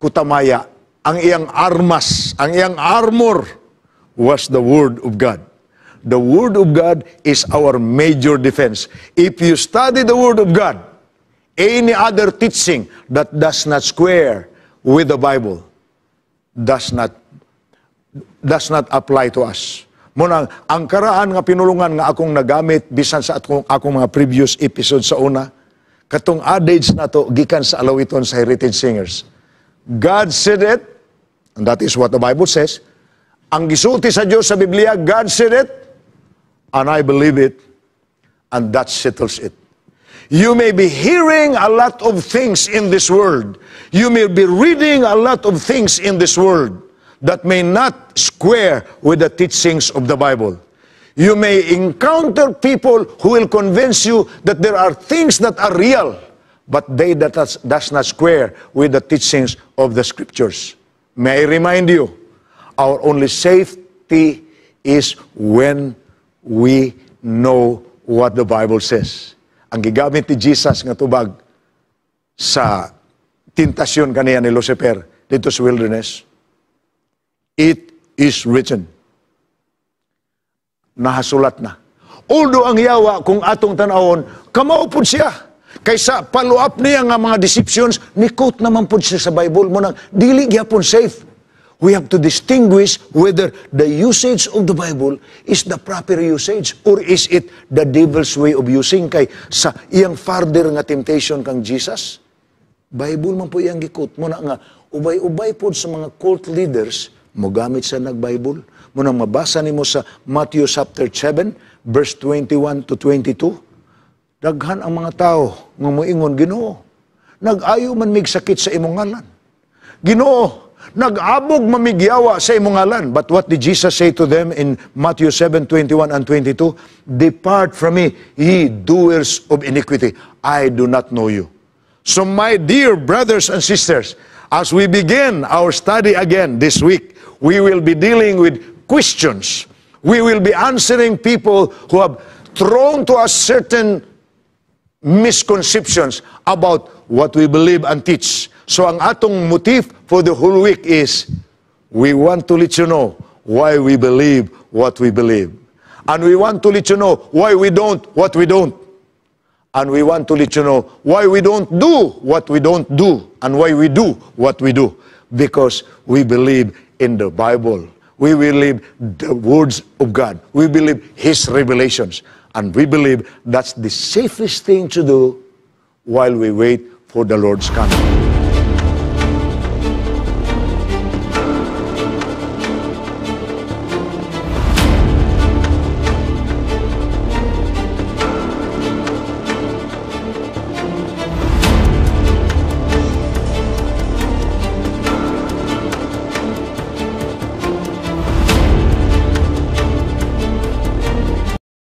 kutamaya, ang iyang armas, ang iyang armor was the Word of God. The Word of God is our major defense. If you study the Word of God, any other teaching that does not square with the Bible does not apply to us. Muna, ang karaan nga pinulungan nga akong nagamit bisan sa akong mga previous episode sa una, katong adage na to, gikan sa alawiton sa Heritage Singers. God said it, and that is what the Bible says. Ang gisulti sa Diyos sa Biblia, God said it, and I believe it, and that settles it. You may be hearing a lot of things in this world. You may be reading a lot of things in this world that may not square with the teachings of the Bible. You may encounter people who will convince you that there are things that are real, but that does not square with the teachings of the Scriptures. May I remind you, our only safety is when we know what the Bible says. Ang gigamit ni Jesus nga tubag sa tentasyon kaniya ni Lucifer dito sa wilderness, it is written. Nahasulat na. Although ang yawa kung atong tanawon, kamaupod siya. Kaysa follow-up niya nga mga deceptions, ni-quote naman po siya sa Bible mo nang dili gyapon safe. We have to distinguish whether the usage of the Bible is the proper usage or is it the devil's way of using kay sa iyang further nga temptation kang Jesus. Bible man po iyang gikot. Muna nga, ubay-ubay po sa mga cult leaders, mo gamit sa nag-Bible. Muna mabasa nimo sa Matthew chapter 7, verse 21 to 22. Daghan ang mga tao nga moingon, Ginoo, nag-ayo man mig sakit sa imong ngalan. Ginoo, nag-abog mamigyawa sa imong ngalan. But what did Jesus say to them in Matthew 7, 21 and 22? Depart from me, ye doers of iniquity. I do not know you. So my dear brothers and sisters, as we begin our study again this week, we will be dealing with questions. We will be answering people who have thrown to us certain misconceptions about what we believe and teach. So ang atong motif for the whole week is, we want to let you know why we believe what we believe. And we want to let you know why we don't what we don't. And we want to let you know why we don't do what we don't do and why we do what we do. Because we believe in the Bible. We believe the words of God. We believe His revelations. And we believe that's the safest thing to do while we wait for the Lord's coming.